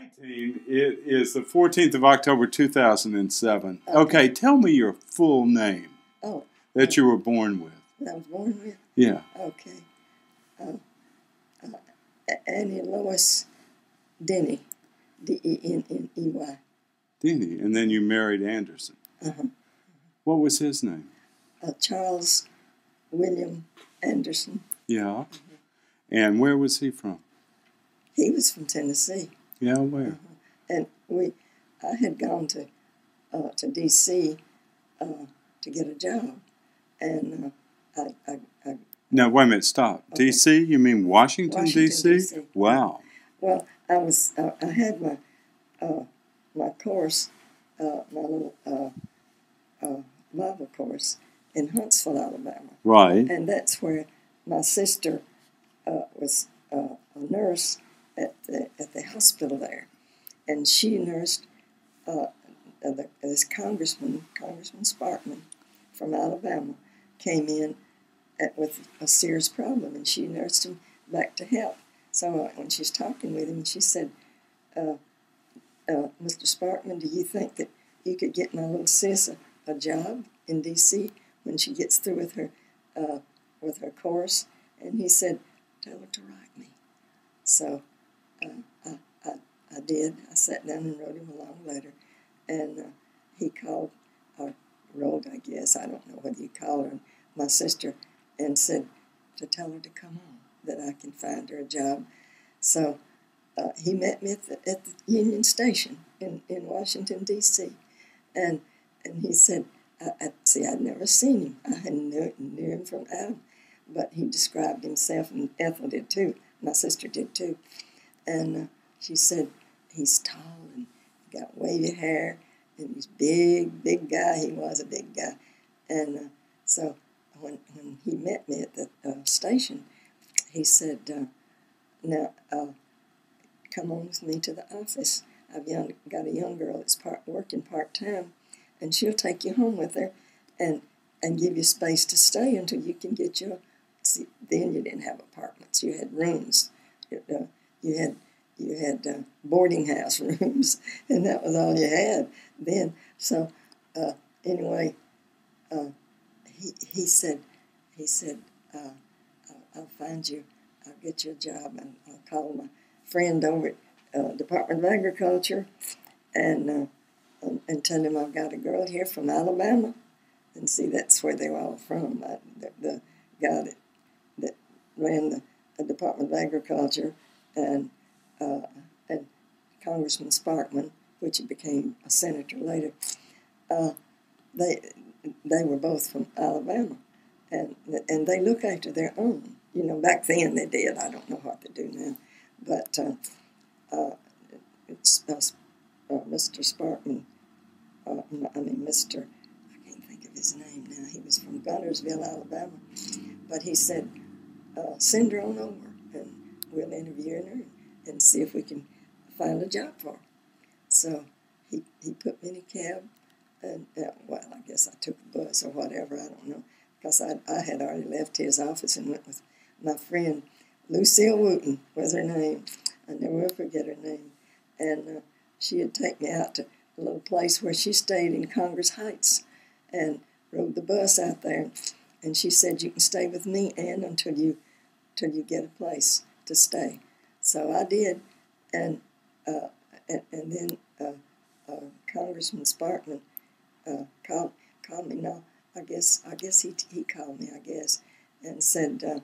19, it is the 14th of October, 2007. Okay, tell me your full name that you were born with. That I was born with? Yeah. Okay. Annie Lois Denney, Denney. Denney, and then you married Anderson. Uh-huh. What was his name? Charles William Anderson. Yeah. And where was he from? He was from Tennessee. Yeah, where? And I had gone to D.C. To get a job, and Now, wait a minute, stop. Okay. D.C.? You mean Washington D.C.? Wow. Well, I had my course, my little Bible course in Huntsville, Alabama. Right. And that's where my sister was a nurse at the hospital there, and she nursed this Congressman Sparkman from Alabama came in with a serious problem, and she nursed him back to health. So when she's talking with him, she said, "Mr. Sparkman, do you think that you could get my little sis a job in D.C. when she gets through with her course?" And he said, "Tell her to write me." So I did. I sat down and wrote him a long letter, and he called, or wrote, I guess, I don't know whether he called her, my sister, and said to tell her to come on, that I can find her a job. So he met me at the Union Station in Washington, D.C., and he said, I'd never seen him. I knew him from Adam, but he described himself, and Ethel did too. My sister did too. And she said, he's tall and got wavy hair, and he's big guy. He was a big guy. And so when he met me at the station, he said, now, come on with me to the office. I've got a young girl that's working part-time, and she'll take you home with her and give you space to stay until you can get your... See, then you didn't have apartments. You had rooms. You had boarding house rooms, and that was all you had then. So anyway, he said, I'll find you, I'll get you a job, and I'll call my friend over at Department of Agriculture and tell him I've got a girl here from Alabama. And see, that's where they were all from. The guy that ran the Department of Agriculture and Congressman Sparkman, which became a senator later, they were both from Alabama, and they look after their own. You know, back then they did. I don't know what they do now, but Mr. Sparkman, Mr. I can't think of his name now. He was from Guntersville, Alabama, but he said, send her on over, and we'll interview her and see if we can find a job for her. So he put me in a cab, and well, I guess I took a bus or whatever, I don't know, because I had already left his office and went with my friend Lucille Wooten was her name. I never will forget her name. And she had taken me out to a little place where she stayed in Congress Heights and rode the bus out there. And she said, you can stay with me, Ann, until you get a place to stay. So I did, and then Congressman Sparkman called me. No, I guess he called me, I guess, and said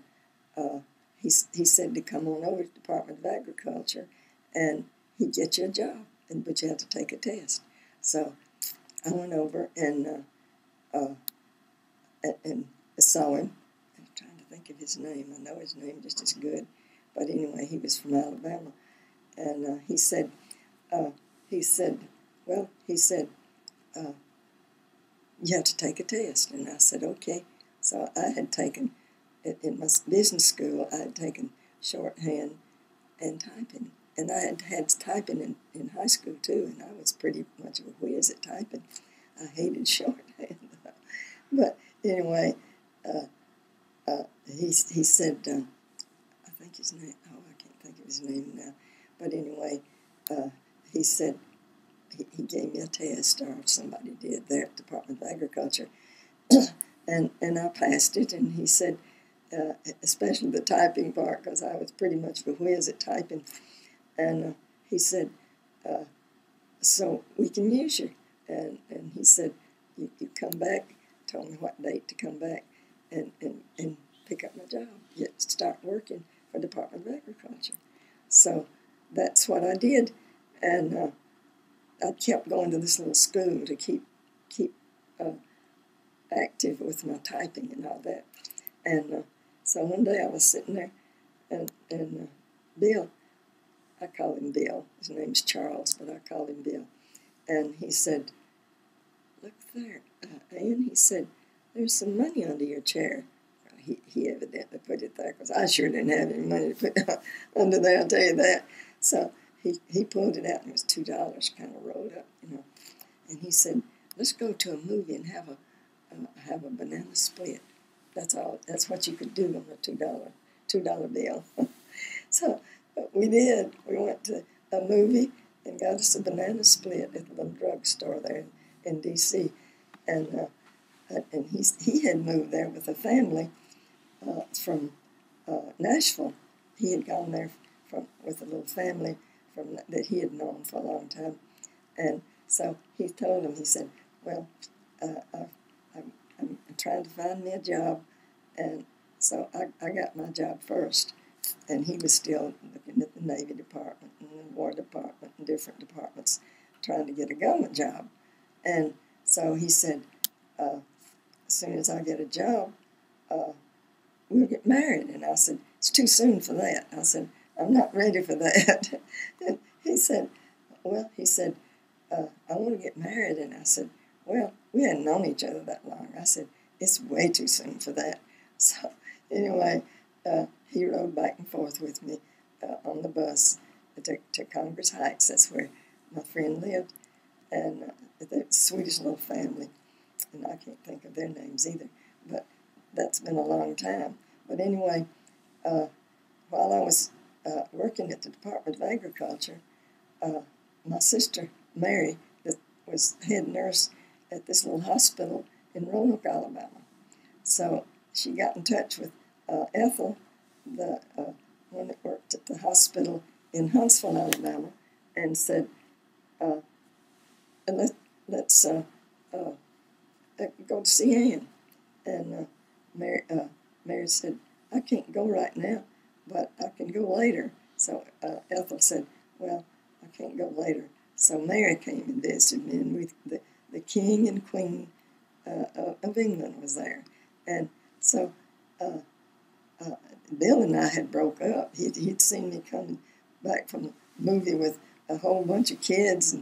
he said to come on over to the Department of Agriculture, and he'd get you a job, but you had to take a test. So I went over and saw him. I'm trying to think of his name. I know his name just as good. But anyway, he was from Alabama. And he said, you have to take a test. And I said, okay. So I had taken, in my business school, I had taken shorthand and typing. And I had typing in high school, too. And I was pretty much of a whiz at typing. I hated shorthand. But anyway, he said, I think his name, I can't think of his name now. But anyway, he said, he gave me a test, or somebody did there at the Department of Agriculture, and I passed it, and he said, especially the typing part, because I was pretty much a whiz at typing, and he said, so we can use you, and he said, you come back, told me what date to come back, and pick up my job, start working for the Department of Agriculture. So that's what I did, and I kept going to this little school to keep active with my typing and all that. And so one day I was sitting there, and Bill, I call him Bill, his name's Charles, but I call him Bill, and he said, look there, Ann, he said, there's some money under your chair. He evidently put it there, because I sure didn't have any money to put under there, I'll tell you that. So he pulled it out, and it was $2 kind of rolled up, And he said, let's go to a movie and have a banana split. That's all. That's what you could do on a $2 bill. So we did. We went to a movie and got us a banana split at the little drugstore there in D.C. And he had moved there with a family from Nashville. He had gone there with a little family that he had known for a long time. And so he told him, he said, well, I'm trying to find me a job. And so I got my job first. And he was still looking at the Navy Department and the War Department and different departments trying to get a government job. And so he said, as soon as I get a job, we'll get married. And I said, it's too soon for that. I said, I'm not ready for that. And he said, I want to get married. And I said, well, we hadn't known each other that long. I said, it's way too soon for that. So anyway, he rode back and forth with me on the bus to Congress Heights. That's where my friend lived. And the Swedish little family. And I can't think of their names either. But that's been a long time. But anyway, while I was working at the Department of Agriculture, my sister, Mary, that was head nurse at this little hospital in Roanoke, Alabama. So she got in touch with Ethel, the one that worked at the hospital in Huntsville, Alabama, and said, let's go to see Ann. And Mary said, I can't go right now, but I can go later. So Ethel said, well, I can't go later. So Mary came and visited me, and the King and Queen of England was there. And so Bill and I had broke up. He'd seen me coming back from the movie with a whole bunch of kids,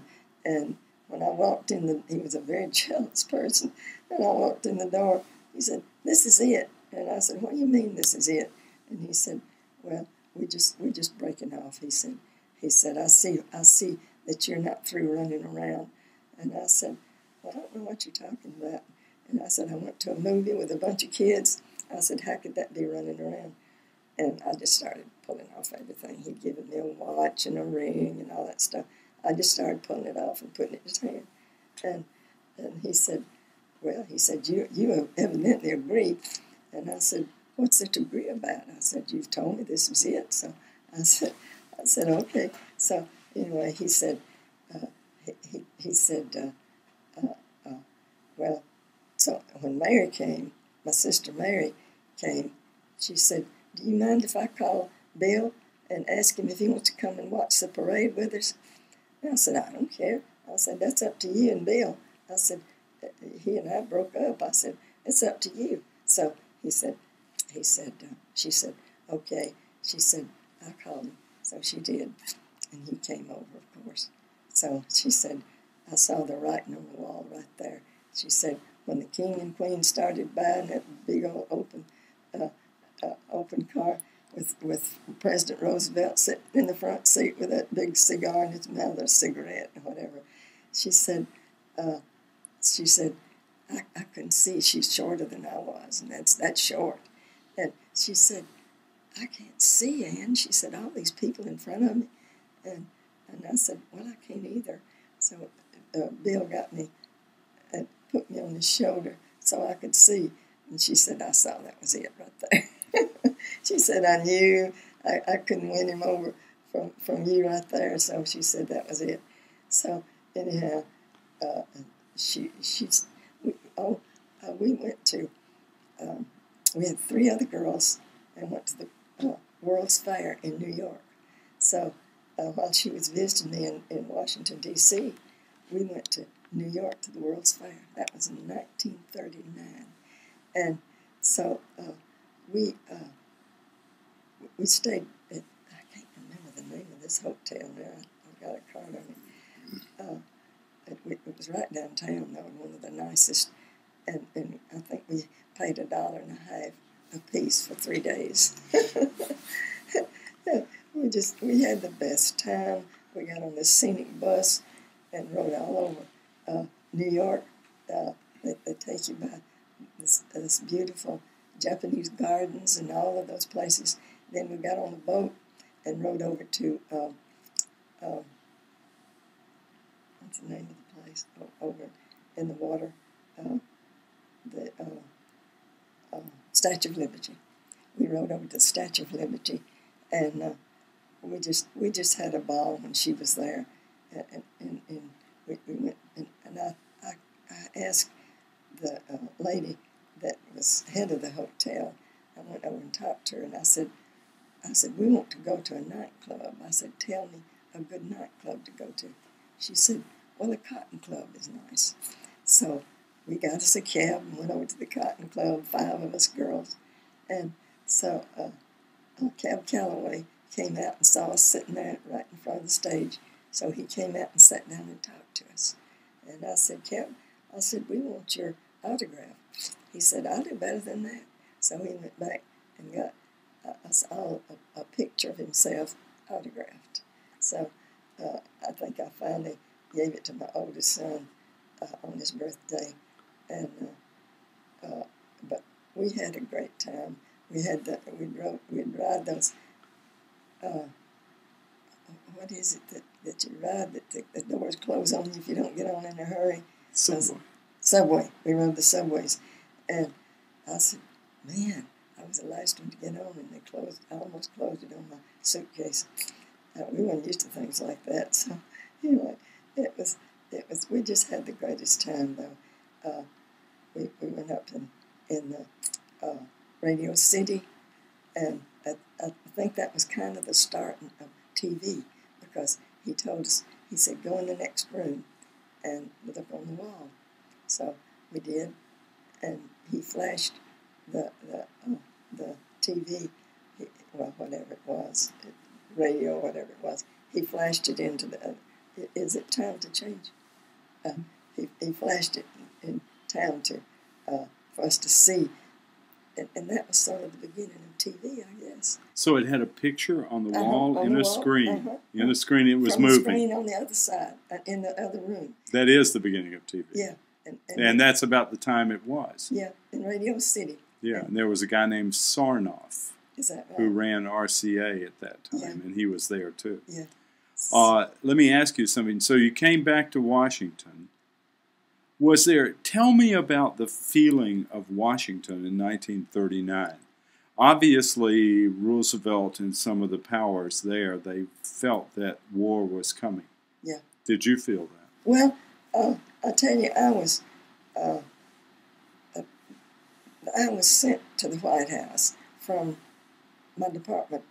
and when I walked in, he was a very jealous person, and I walked in the door, he said, this is it. And I said, what do you mean this is it? And he said, well, we're just breaking off. He said, I see that you're not through running around. And I said, well, I don't know what you're talking about. And I said, I went to a movie with a bunch of kids. I said, how could that be running around? And I just started pulling off everything. He'd given me a watch and a ring and all that stuff. I just started pulling it off and putting it in his hand. And he said, well, you evidently agree. And I said, what's there to agree about? I said, you've told me this was it. So I said, okay. So anyway, he said, well, so when Mary came, my sister Mary came, she said, do you mind if I call Bill and ask him if he wants to come and watch the parade with us? And I said, I don't care. I said, that's up to you and Bill. I said, he and I broke up. I said, it's up to you. So she said, okay. She said, I called him. So she did. And he came over, of course. So she said, I saw the writing on the wall right there. She said, when the King and Queen started buying that big old open car with President Roosevelt sitting in the front seat with that big cigar in his mouth, or a cigarette or whatever, she said, I couldn't see. She's shorter than I was, and that's short. And she said, I can't see, Ann. She said, all these people in front of me. And And I said, well, I can't either. So Bill got me and put me on his shoulder so I could see. And she said, I saw that was it right there. She said, I knew I couldn't win him over from you right there. So she said that was it. So anyhow, we went to, we had 3 other girls and went to the World's Fair in New York. So while she was visiting me in Washington, D.C., we went to New York to the World's Fair. That was in 1939. And so we stayed at, I can't remember the name of this hotel now. I've got a card on it. It was right downtown, though, and one of the nicest. And I think we paid $1.50 a piece for 3 days. We had the best time. We got on this scenic bus and rode all over New York. They take you by this beautiful Japanese gardens and all of those places. Then we got on the boat and rode over to what's the name of the place? Over in the water, the Statue of Liberty. We rode over to the Statue of Liberty, and we just had a ball when she was there, and we went and I asked the lady that was head of the hotel. I went over and talked to her, and I said, we want to go to a nightclub. I said, tell me a good nightclub to go to. She said, well, the Cotton Club is nice. So we got us a cab and went over to the Cotton Club, 5 of us girls. And so Cab Calloway came out and saw us sitting there right in front of the stage. So he came out and sat down and talked to us. And I said, Cab, we want your autograph. He said, I'll do better than that. So he went back and got us all a picture of himself autographed. So I think I finally gave it to my oldest son on his birthday. And but we had a great time. We'd ride those. What is it that you ride that the doors close on you if you don't get on in a hurry? Subway. We rode the subways, and I said, "Man, I was the last one to get on, and they closed. I almost closed it on my suitcase. We weren't used to things like that, so anyway, it was. We just had the greatest time, though. We went up in the Radio City, and I think that was kind of the start of TV, because he told us, he said, go in the next room and look on the wall. So we did, and he flashed the TV, whatever it was, radio, whatever it was. He flashed it into the. Is it time to change? He flashed it in town for us to see, and that was sort of the beginning of TV, I guess. So it had a picture on the wall in a screen. In a screen, it was from moving. From the screen on the other side, in the other room. That is the beginning of TV. Yeah. And that's about the time it was. Yeah, in Radio City. Yeah, and there was a guy named Sarnoff. Is that right? Who ran RCA at that time, yeah. And he was there too. Yeah. Let me ask you something. So you came back to Washington. Tell me about the feeling of Washington in 1939. Obviously, Roosevelt and some of the powers there, they felt that war was coming. Yeah. Did you feel that? Well, I tell you, I was sent to the White House from my department.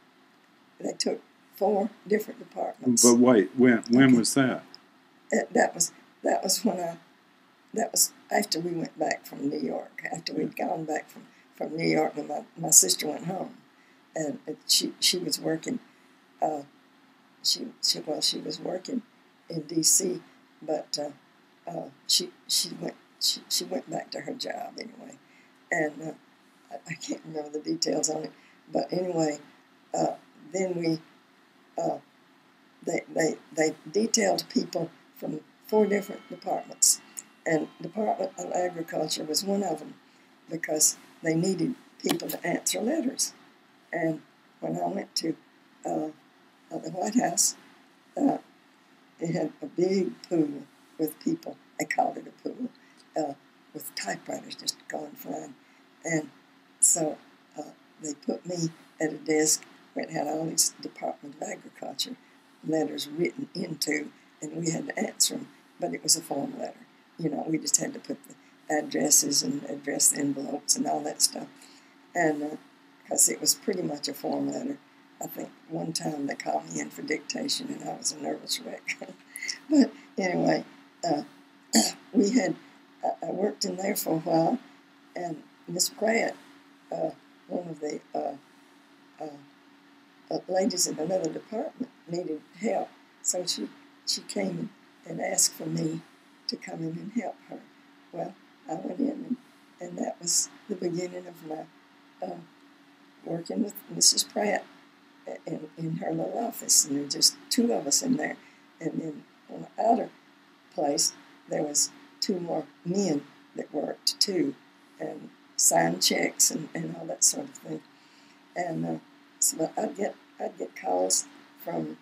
They took 4 different departments. But wait, when was that? That was when that was after we went back from New York. After we'd gone back from New York, and my sister went home, and she was working. She was working in D.C., but she went back to her job anyway, and I can't remember the details on it. But anyway, then they detailed people from 4 different departments, and Department of Agriculture was one of them, because they needed people to answer letters. And when I went to the White House, they had a big pool with people. They called it a pool, with typewriters just going flying. And so they put me at a desk where it had all these Department of Agriculture letters written into, and we had to answer them, but it was a form letter. You know, we just had to put the addresses and address envelopes and all that stuff. And because it was pretty much a form letter. I think one time they called me in for dictation, and I was a nervous wreck. But anyway, I worked in there for a while, and Miss Pratt, one of the ladies in another department, needed help. So she came and asked for me to come in and help her. Well, I went in, and that was the beginning of my working with Mrs. Pratt in her little office. And there were just two of us in there. And then on the outer place, there was two more men that worked too, and signed checks and all that sort of thing. And so I'd get calls from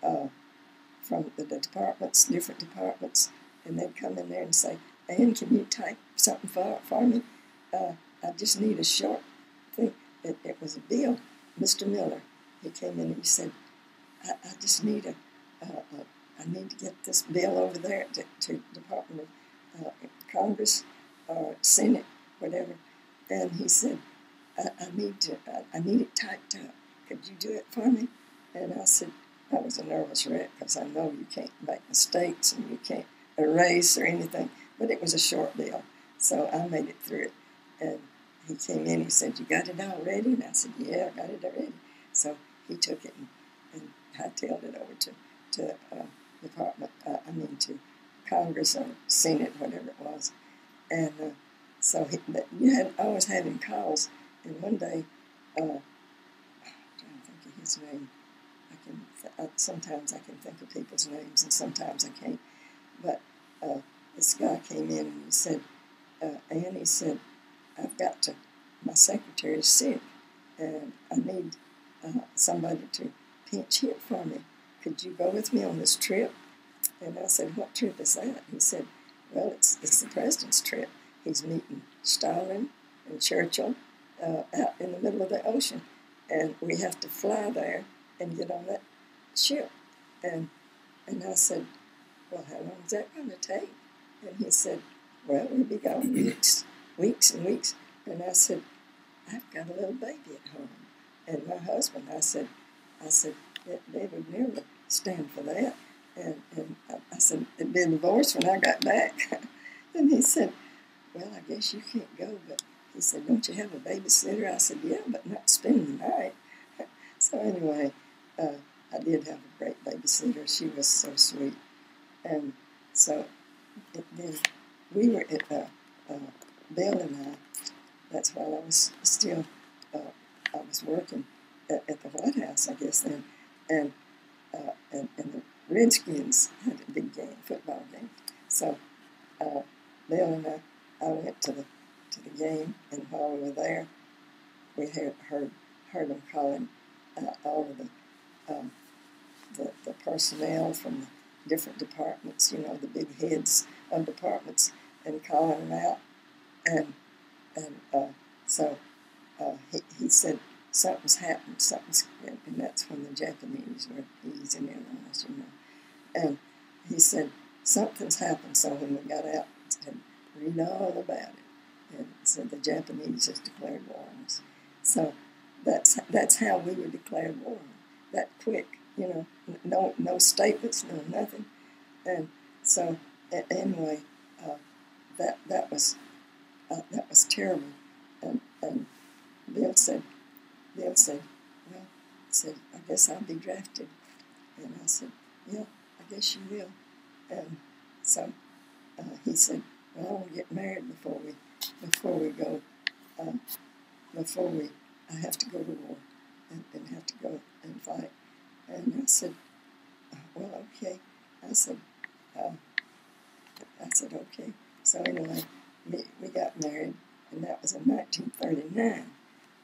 the departments, different departments, and they'd come in there and say, "Ann, can you type something for me? I just need a short thing." It was a bill. Mr. Miller, he came in and he said, "I just need I need to get this bill over there to Department of Congress or Senate, whatever." And he said, I need it typed up. Could you do it for me?" And I said, I was a nervous wreck because I know you can't make mistakes and you can't erase or anything, but it was a short bill. So I made it through it. And he came in, he said, "You got it all ready?" And I said, "Yeah, I got it already." So he took it and hightailed it over to to Congress or Senate, whatever it was. And so you always having calls. And one day, I'm trying to think of his name. Sometimes I can think of people's names, and sometimes I can't. But this guy came in and he said, "Ann," he said, my secretary's sick, and I need somebody to pinch hit for me. Could you go with me on this trip?" And I said, "What trip is that?" He said, "Well, it's the president's trip. He's meeting Stalin and Churchill out in the middle of the ocean, and we have to fly there and get on that ship." And I said, "Well, how long is that going to take?" And he said, "Well, we'll be gone weeks and weeks." And I said, "I've got a little baby at home. And my husband," I said, "they would never stand for that." And I said, "It'd be a divorce when I got back." And he said, "Well, I guess you can't go." But he said, "Don't you have a babysitter?" I said, "Yeah, but not spend the night." So anyway, I did have a great babysitter. She was so sweet. And so then we were at Bill and I. That's while I was still I was working at the White House, I guess then, and the Redskins had a big game, football game. So Bill and I went to the game, and while we were there, we had heard them calling all of the personnel from the different departments, you know, the big heads of departments, and calling them out, and so he said, "Something's happened, and that's when the Japanese were easing in on us, you know. And he said, "Something's happened." So when we got out, he said, "Read all about it." And said the Japanese has declared war on us. So that's how we were declared war on, that quick, you know, no statements, no nothing. And so anyway, that was terrible. And Bill said, "Well," "I guess I'll be drafted." And I said, "Yeah, I guess you will." And so he said, "Well, I want to get married before we go, I have to go to war and have to go and fight." And I said, "Well, okay." I said, "Okay." So anyway, we got married, and that was in 1939.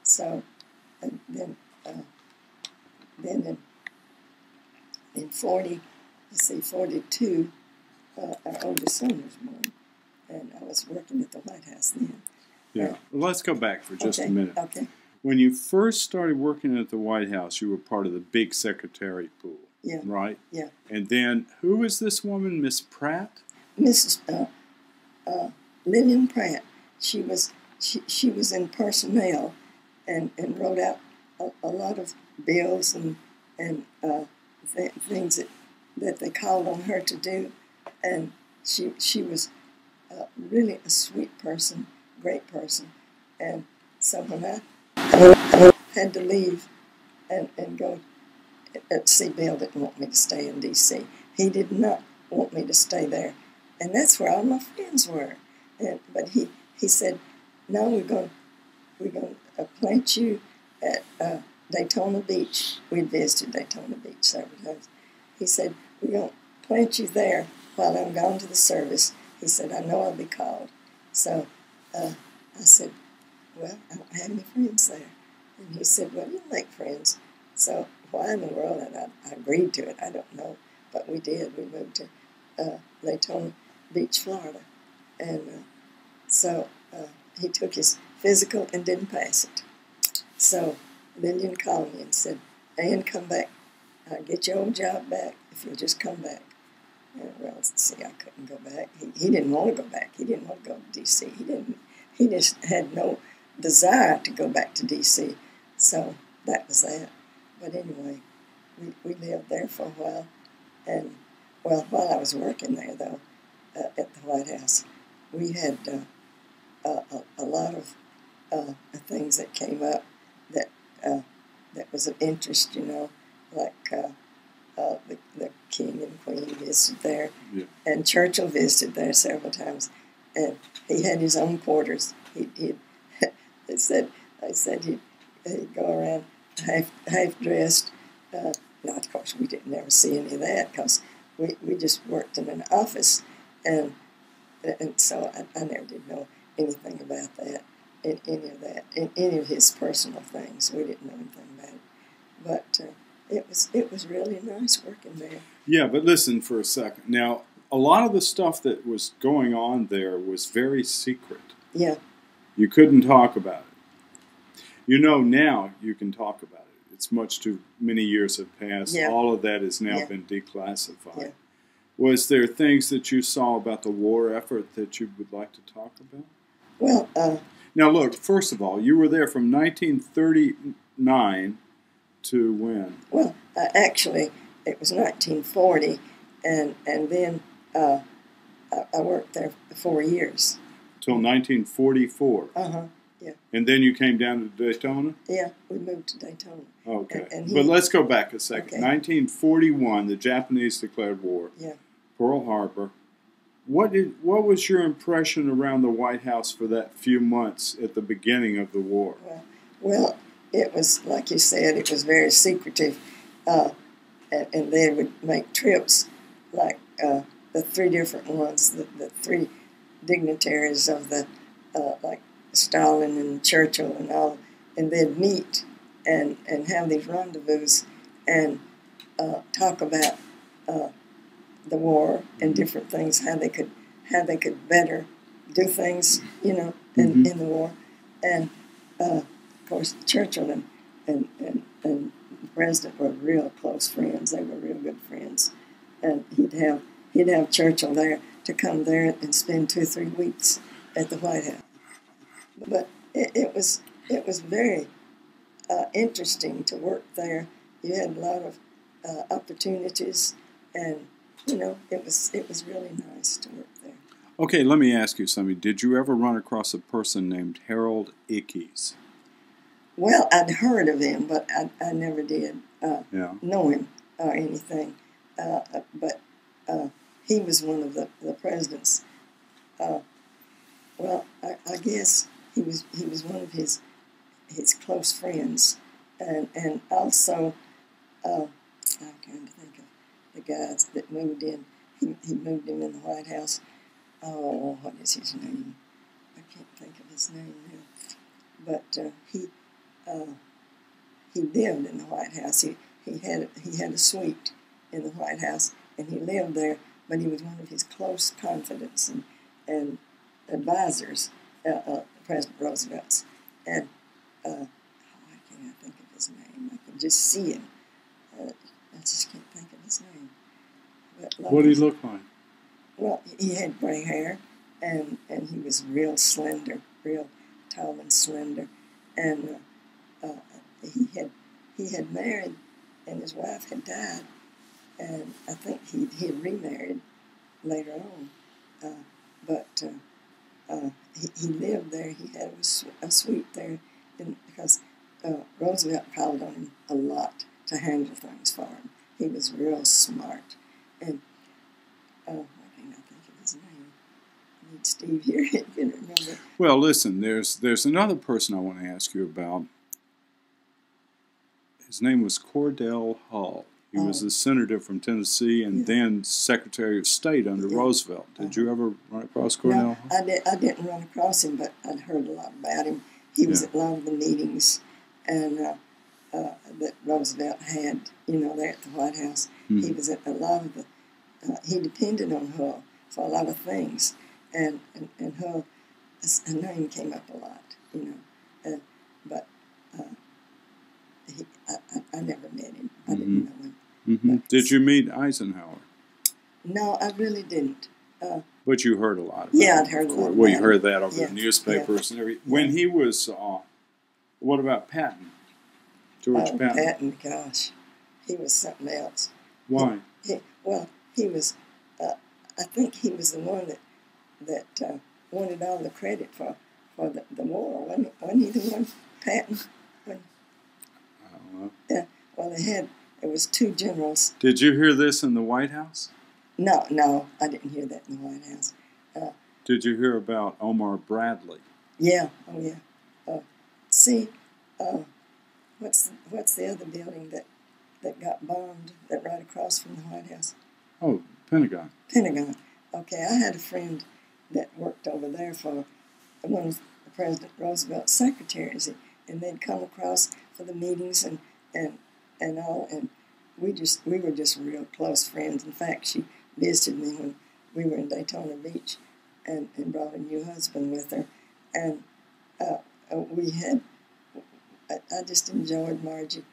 So, and then in 40, let's see, 42, our oldest son was born, and I was working at the White House then. Yeah. Well, let's go back for just okay, a minute. Okay. When you first started working at the White House, you were part of the big secretary pool, Yeah. right? Yeah. And then, who was this woman, Miss Pratt? Mrs. Lillian Pratt. She was in personnel and wrote out a lot of bills and things that they called on her to do, and she was really a sweet person, great person, and so when I had to leave and go, see, Bill didn't want me to stay in D.C. He did not want me to stay there, and that's where all my friends were. But he said, no, we're going to plant you at Daytona Beach. We'd visited Daytona Beach several times. He said, we're going to plant you there while I'm gone to the service. He said, I know I'll be called. So I said, well, I don't have any friends there. And he said, well, you'll make friends. So why in the world? And I agreed to it. I don't know. But we did. We moved to Daytona Beach, Florida. And so he took his physical and didn't pass it. So Lillian called me and said, Ann, come back. I'll get your old job back if you'll just come back. And, well, see, I couldn't go back. He didn't want to go back. He didn't want to go to D.C. He just had no desire to go back to D.C. So that was that. But anyway, we lived there for a while. And, well, while I was working there, though, at the White House, we had a lot of things that came up that was of interest, you know, like the King and Queen visited there, yeah. And Churchill visited there several times, and he had his own quarters. I said he'd go around half dressed. Now, of course, we didn't ever see any of that because we just worked in an office, and so I never did know anything about that, in any of his personal things. We didn't know anything about it, but it was really nice working there. Yeah, but listen for a second. Now, a lot of the stuff that was going on there was very secret. Yeah. You couldn't talk about it. You know, now you can talk about it. It's much too many years have passed. Yeah. All of that has now Yeah. been declassified. Yeah. Was there things that you saw about the war effort that you would like to talk about? Well, now look, first of all, you were there from 1939 to when? Well, actually, it was 1940, and then I worked there for 4 years. Till 1944? Uh-huh, yeah. And then you came down to Daytona? Yeah, we moved to Daytona. Okay. But let's go back a second. Okay. 1941, the Japanese declared war. Yeah. Pearl Harbor. What was your impression around the White House for that few months at the beginning of the war? Well, it was, like you said, it was very secretive, and they would make trips, like the three different ones, the three dignitaries of the, like Stalin and Churchill and all, and they'd meet and have these rendezvous and talk about the war and different things, how they could better do things, you know, in the war. And of course, Churchill and the president were real close friends. They were real good friends, and he'd have Churchill there to come there and spend 2 or 3 weeks at the White House. But it was very interesting to work there. You had a lot of opportunities, and you know, it was really nice to work there. Okay, let me ask you something. Did you ever run across a person named Harold Ickes? Well, I'd heard of him, but I never did know him or anything. But he was one of the president's. Well, I guess he was one of his close friends, and also I'm trying to think of the guys that moved in. He moved him in the White House. Oh, what is his name? I can't think of his name now. But he lived in the White House. He had a suite in the White House, and he lived there, but he was one of his close confidants and advisors, President Roosevelt's. And why can't I think of his name? I can just see him. I just can't think of his name. But what did he look like? Well, he had gray hair, and he was real slender, real tall and slender. And he had married, and his wife had died, and I think he had remarried later on. But he lived there. He had a suite there, because Roosevelt called on him a lot to handle things for him. He was real smart. And why can't I think of his name? I need Steve here. He can remember. Well, listen, there's another person I want to ask you about. His name was Cordell Hull. He was a senator from Tennessee and then Secretary of State under Roosevelt. Did you ever run across Cordell Hull? No, I didn't run across him, but I'd heard a lot about him. He was at a lot of the meetings and that Roosevelt had, there at the White House. Mm-hmm. He was at a lot of the, he depended on Hull for a lot of things. And Hull, her name came up a lot, but I never met him. I didn't know him. Mm-hmm. Did you meet Eisenhower? No, I really didn't. But you heard a lot about I'd heard a lot about Well, you him. heard that over the newspapers and everything. When he was, what about Patton? George Patton? Patton, gosh. He was something else. Why? He was, I think he was the one that wanted all the credit for the war. Wasn't he the one, Patton? I don't know. Yeah. Well, there was two generals. Did you hear this in the White House? No, I didn't hear that in the White House. Did you hear about Omar Bradley? Yeah, what's the other building that got bombed that right across from the White House? Oh, Pentagon. Pentagon. Okay, I had a friend that worked over there for one of President Roosevelt's secretaries, and they'd come across for the meetings and all, and we were just real close friends. In fact, she visited me when we were in Daytona Beach and brought a new husband with her. And I just enjoyed Margie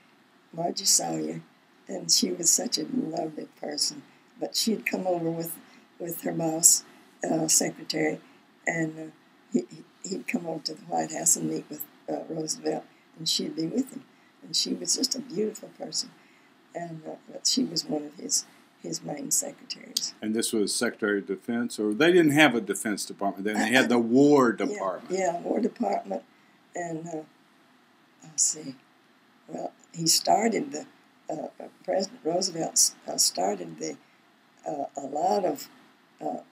Sawyer, and she was such a lovely person. But she'd come over with her boss, secretary, and he'd come over to the White House and meet with Roosevelt, and she'd be with him. And she was just a beautiful person. And but she was one of his main secretaries. And this was Secretary of Defense, or they didn't have a Defense Department then? They had the War Department. Yeah, War Department. And let's see. Well, he started President Roosevelt started a lot of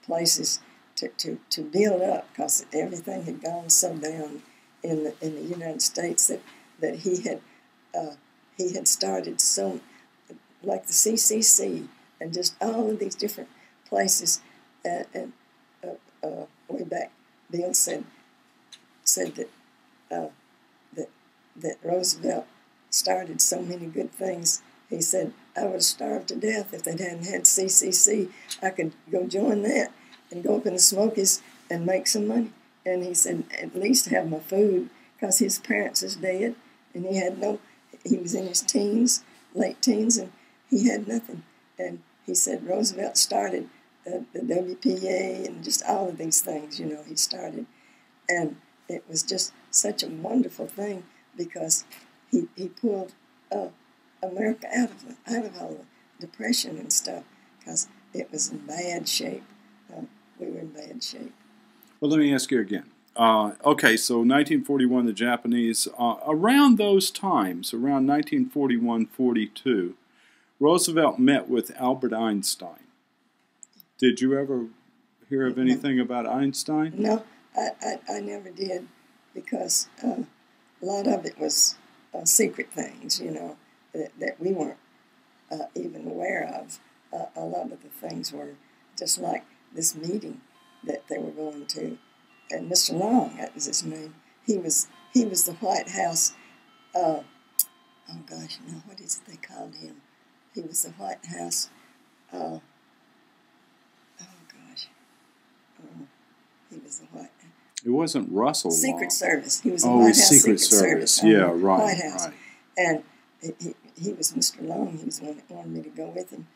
places to build up, because everything had gone so down in the United States that he had started so, like the CCC and just all of these different places. And way back, Bill said that Roosevelt started so many good things. He said, I would have starved to death if they hadn't had CCC. I could go join that and go up in the Smokies and make some money. And he said, at least have my food, because his parents is dead, and he was in his teens, late teens, and he had nothing. And he said Roosevelt started the WPA and just all of these things, he started. And it was just such a wonderful thing, because he pulled America out of all the depression and stuff, because it was in bad shape. We were in bad shape. Well, let me ask you again. Okay, so 1941, the Japanese, around those times, around 1941-42, Roosevelt met with Albert Einstein. Did you ever hear of anything about Einstein? No, I never did, because a lot of it was secret things, that we weren't even aware of. A lot of the things were just like this meeting that they were going to. And Mr. Long, that was his name. He was the White House. What is it they called him? He was the White House. He was the White It wasn't Russell Secret Long. Service. He was the Oh, White he's House Secret Service. Yeah, right, White House. right. And he was Mr. Long. He was the one that wanted me to go with him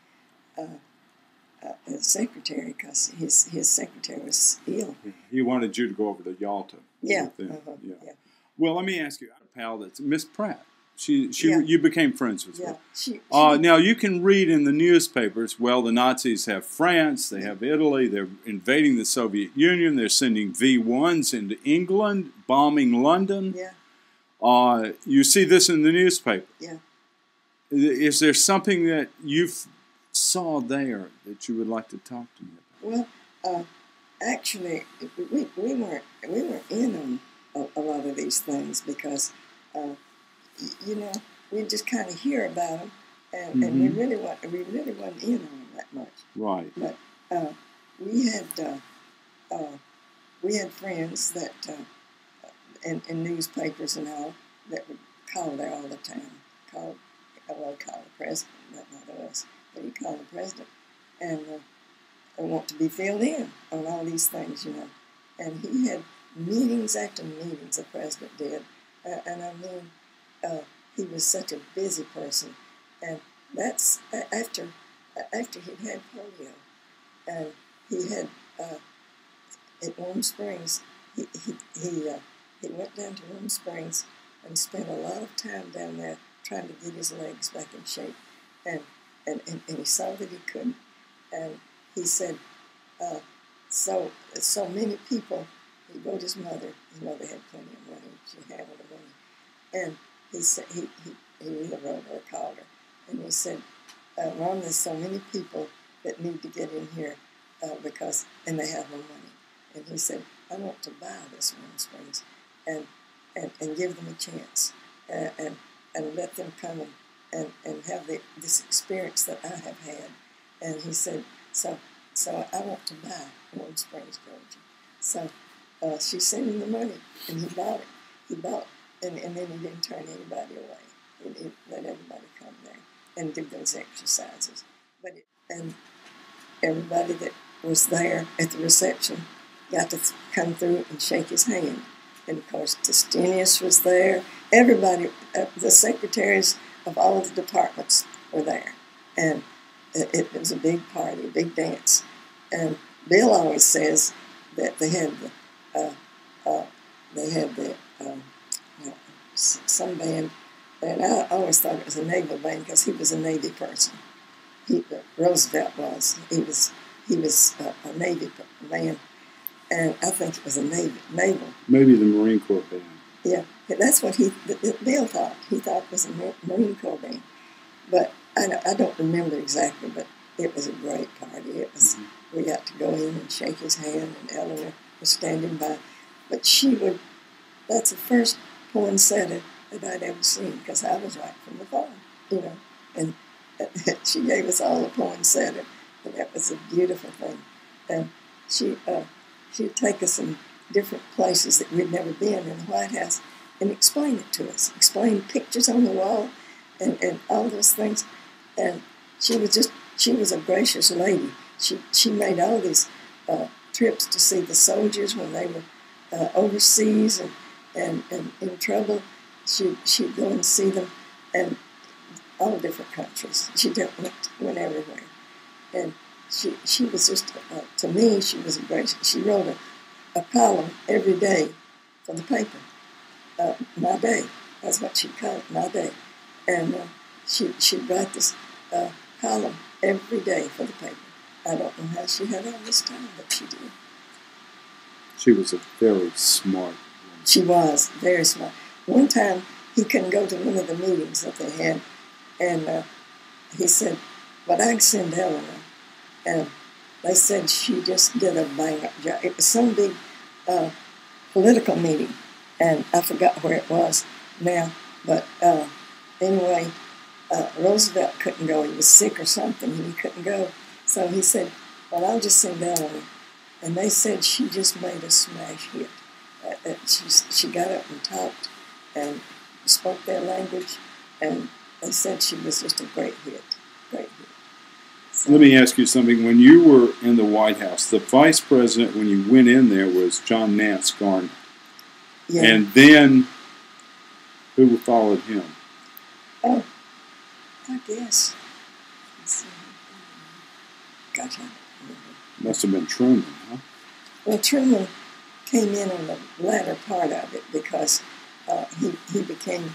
as secretary because his secretary was ill. He wanted you to go over to Yalta. Yeah. With them. Yeah. Well, let me ask you, I have a pal that's Miss Pratt. Yeah. You became friends with Yeah. her. Now you can read in the newspapers. Well, the Nazis have France, they have Italy, they're invading the Soviet Union, they're sending V1s into England, bombing London. Yeah. You see this in the newspaper. Yeah. Is there something that you saw there that you would like to talk to me about? Well, actually, we weren't in on a lot of these things because, you know, we just kind of hear about them, and we really wasn't in on them that much. Right. But we had friends that in newspapers and all that would call there all the time. Call the president, not us, but he called the president, and want to be filled in on all these things, you know. And he had meetings after meetings, the president did, and I mean, he was such a busy person, and that's after he'd had polio, and he had at Warm Springs, he went down to Warm Springs and spent a lot of time down there trying to get his legs back in shape, and he saw that he couldn't, and he said, so many people. He wrote his mother. His mother had plenty of money. She handled the money, and he said he either wrote or called her, and he said, Ron, there's so many people that need to get in here because they have no money, and he said, I want to buy this Warm Springs, and give them a chance, and let them come and have this experience that I have had, and he said, so I want to buy Warm Springs, Georgia. So she sent him the money, and he bought it. He bought, and then he didn't turn anybody away. He let everybody come there and do those exercises. And everybody that was there at the reception got to come through and shake his hand. And of course, Destinius was there. Everybody, the secretaries of all the departments were there, and it was a big party, a big dance. And Bill always says that they had some band, and I always thought it was a naval band because he was a Navy person. Roosevelt was. He was a Navy man, and I think it was a naval. Maybe the Marine Corps band. Yeah, that's what Bill thought. He thought it was a Marine Corps band, but I don't remember exactly. But it was a great party. It was. We got to go in and shake his hand, and Eleanor was standing by. But that's the first poinsettia that I'd ever seen, because I was right from the farm, you know. And she gave us all a poinsettia, and that was a beautiful thing. And she'd take us in different places that we'd never been in the White House and explain it to us, explain pictures on the wall and all those things. And she was a gracious lady. She made all these trips to see the soldiers when they were overseas and in trouble. She'd go and see them, and all different countries. She went everywhere, and she was just to me she was a gracious. She wrote a column every day for the paper. My Day, that's what she'd call it, My Day, and she'd write this column every day for the paper. I don't know how she had all this time, but she did. She was a very smart woman. She was very smart. One time, he couldn't go to one of the meetings that they had, and he said, but I can send Eleanor. And they said she just did a bang-up job. It was some big political meeting, and I forgot where it was now. But anyway, Roosevelt couldn't go. He was sick or something, and he couldn't go. So he said, well, I'll just send Eleanor. And they said she just made a smash hit. She got up and talked and spoke their language, and they said she was just a great hit, great hit. Let me ask you something. When you were in the White House, the vice president, when you went in there, was John Nance Garner. Yeah. And then, who followed him? Oh, I guess. Gosh, I don't remember. Must have been Truman, huh? Well, Truman came in on the latter part of it because he became.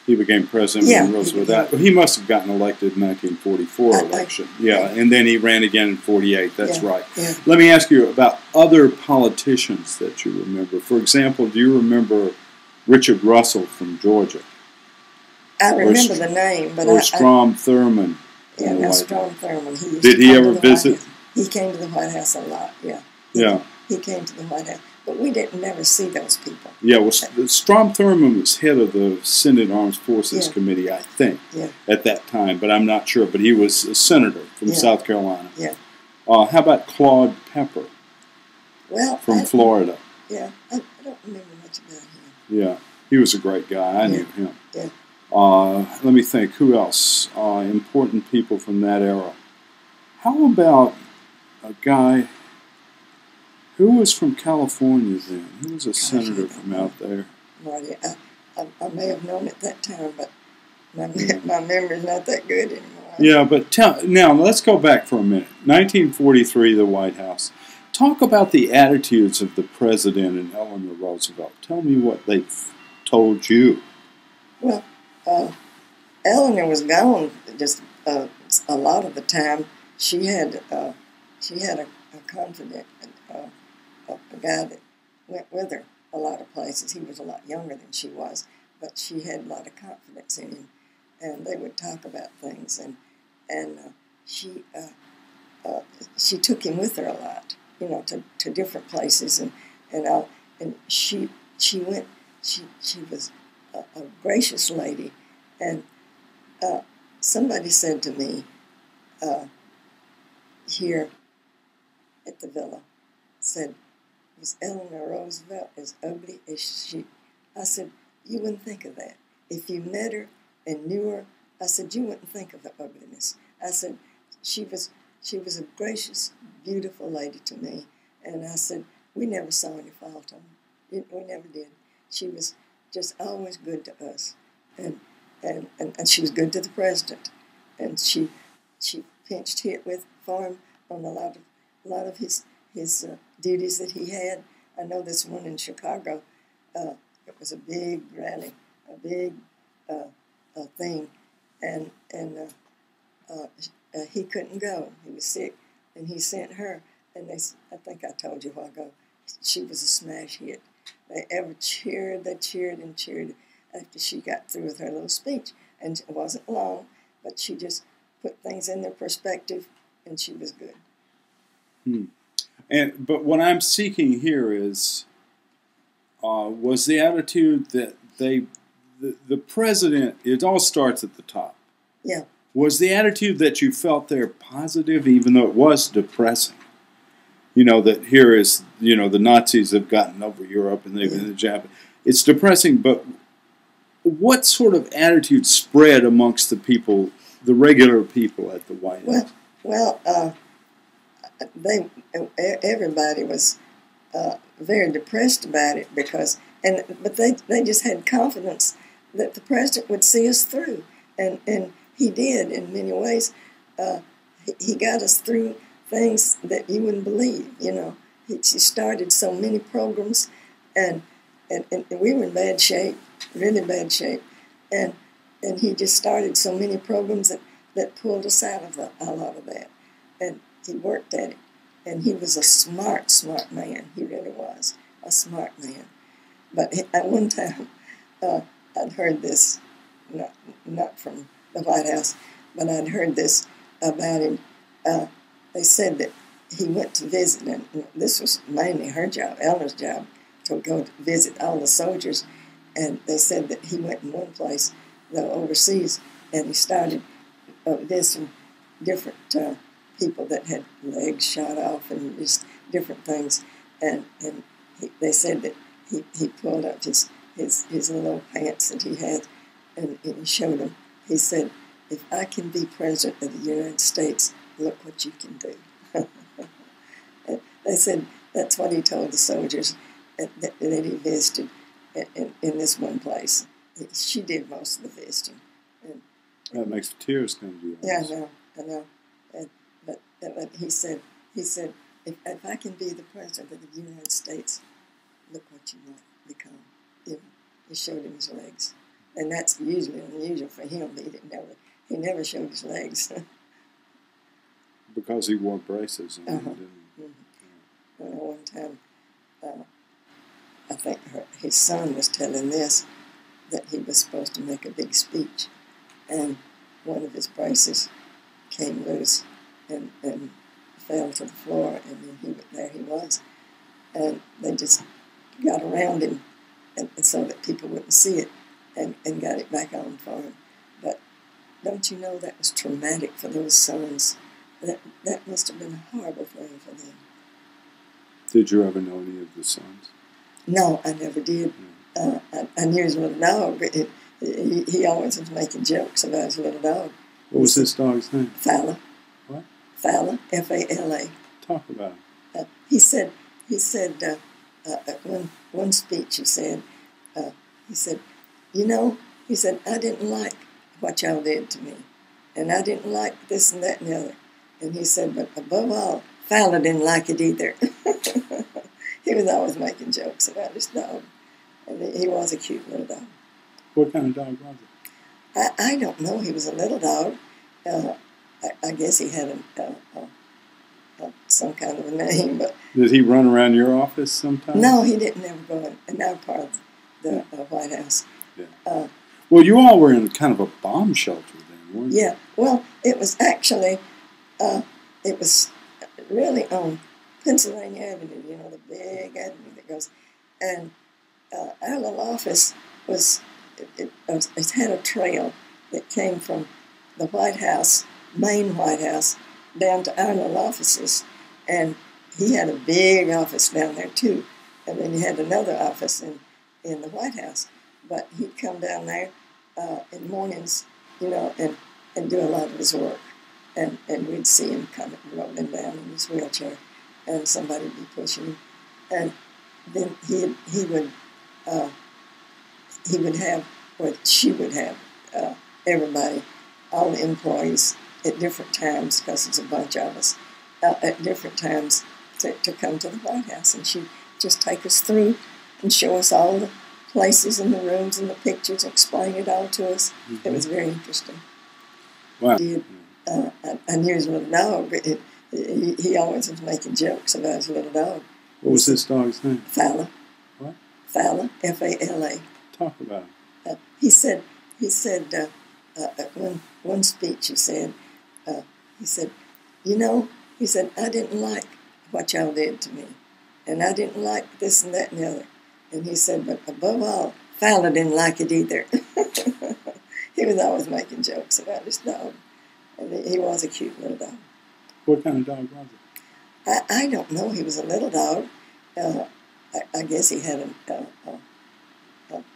He became president when Roosevelt. He must have gotten elected in 1944 election. And then he ran again in 48. That's right. Yeah. Let me ask you about other politicians that you remember. For example, do you remember Richard Russell from Georgia? I remember the name, but or Strom Thurmond. Yeah, now Strom Thurmond. Did he ever visit? He came to the White House a lot. Yeah. He came to the White House. But we didn't never see those people. Yeah, well, Strom Thurmond was head of the Senate Armed Forces Committee, I think, at that time, but I'm not sure. But he was a senator from South Carolina. Yeah. How about Claude Pepper? Well, from Florida. Yeah, I don't remember much about him. Yeah, he was a great guy. I knew him. Yeah. Let me think. Who else? Important people from that era. How about a guy who was from California then? Who was a senator from out there? Marty, I may have known at that time, but my memory's not that good anymore. Yeah, but now let's go back for a minute. 1943, the White House. Talk about the attitudes of the president and Eleanor Roosevelt. Tell me what they told you. Well, Eleanor was gone just a lot of the time. She had a confidant, a guy that went with her a lot of places. He was a lot younger than she was, but she had a lot of confidence in him, and they would talk about things. And she took him with her a lot, to different places, and she was a gracious lady, and somebody said to me here at the villa, said, "Was Eleanor Roosevelt as ugly as she?" I said, "You wouldn't think of that. If you met her and knew her," I said, "you wouldn't think of the ugliness." I said, she was a gracious, beautiful lady to me. And I said, we never saw any fault on her. We never did. She was just always good to us. And she was good to the president. And she pinched hit for him on a lot of his duties that he had. I know this one in Chicago, it was a big rally, a big thing, and he couldn't go. He was sick, and he sent her. And I think I told you a while ago, she was a smash hit. They cheered and cheered after she got through with her little speech. And it wasn't long, but she just put things in their perspective, and she was good. But what I'm seeking here is, was the attitude that the president, it all starts at the top. Yeah. Was the attitude that you felt there positive, even though it was depressing? That here is, the Nazis have gotten over Europe and they've been the Japanese. It's depressing, but what sort of attitude spread amongst the people, the regular people at the White House? Well, everybody was very depressed about it but they just had confidence that the president would see us through, and he did in many ways. He got us through things that you wouldn't believe. He started so many programs, and we were in bad shape, really bad shape, and he just started so many programs that pulled us out of a lot of that, and he worked at it, and he was a smart man. He really was a smart man. But at one time, I'd heard this, not from the White House, but I'd heard this about him. They said that he went to visit, and this was mainly her job, Eleanor's job, to go to visit all the soldiers. And they said that he went in one place, though overseas, and he started visiting different people that had legs shot off and just different things. And they said that he pulled up his little pants that he had, and he showed them. He said, if I can be president of the United States, look what you can do. They said that's what he told the soldiers that he visited in this one place. She did most of the visiting. That makes tears come to your eyes. Yeah, I know. But he said, if I can be the president of the United States, look what you might become. You know, he showed him his legs, and that's usually unusual for him. He never showed his legs. Because he wore braces. And didn't. One time, I think his son was telling this, that he was supposed to make a big speech, and one of his braces came loose and fell to the floor, and then there he was. And they just got around him and so that people wouldn't see it and got it back on for him. But don't you know that was traumatic for those sons? That must have been a horrible thing for them. Did you ever know any of the sons? No, I never did. I knew his little dog, but he always was making jokes about his little dog. What was his dog's name? Fowler. What? Fowler, F-A-L-A. Talk about it. He said, one speech he said, you know, he said, I didn't like what y'all did to me, and I didn't like this and that and the other. And he said, but above all, Fowler didn't like it either. He was always making jokes about his dog, and he was a cute little dog. What kind of dog was it? I don't know. He was a little dog. I guess he had some kind of a name, but did he run around your office sometimes? No, he didn't ever go in our part of the White House. Yeah. Well, you all were in kind of a bomb shelter then, weren't you? Yeah. Well, it was actually, it was really on Pennsylvania Avenue. You know, the big avenue that goes, and our little office was. It had a trail that came from the White House, main White House, down to our little offices. And he had a big office down there, too. And then he had another office in the White House. But he'd come down there in mornings, you know, and do a lot of his work. And we'd see him coming, rolling down in his wheelchair, and somebody would be pushing him. And then he would have, or she would have, everybody, all the employees at different times, because it's a bunch of us, at different times to come to the White House. And she'd just take us through and show us all the places and the rooms and the pictures, explain it all to us. Mm-hmm. It was very interesting. Wow. I knew his little dog, but he always was making jokes about his little dog. What was his dog's name? Fowler. What? Fowler, F-A-L-A. Talk about it. He said, one speech he said, you know, he said, I didn't like what y'all did to me, and I didn't like this and that and the other. And he said, but above all, Fowler didn't like it either. He was always making jokes about his dog, and he was a cute little dog. What kind of dog was it? I don't know. He was a little dog. I guess he had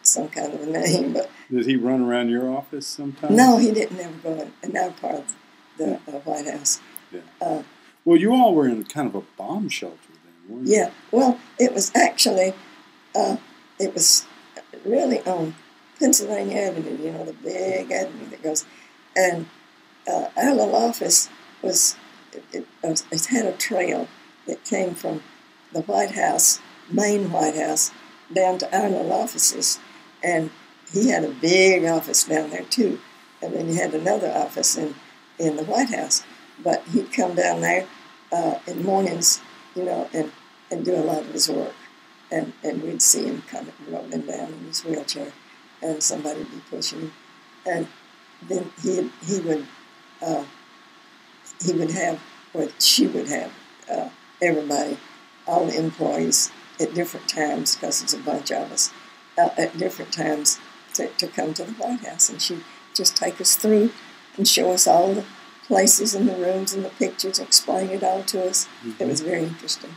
some kind of a name, but did he run around your office sometimes? No, he didn't ever go in our part of the White House. Yeah. Well, you all were in kind of a bomb shelter then, weren't you? Yeah. Well, it was actually, it was really on Pennsylvania Avenue. You know, the big avenue that goes, and our little office was. It had a trail that came from the White House, main White House, down to our little offices. And he had a big office down there, too. And then he had another office in the White House. But he'd come down there in mornings, you know, and do a lot of his work. And we'd see him coming, rolling down in his wheelchair, and somebody would be pushing him. And then he would have, or she would have, everybody, all the employees at different times, because it's a bunch of us, at different times to come to the White House. And she'd just take us through and show us all the places and the rooms and the pictures, explain it all to us. Mm-hmm. It was very interesting.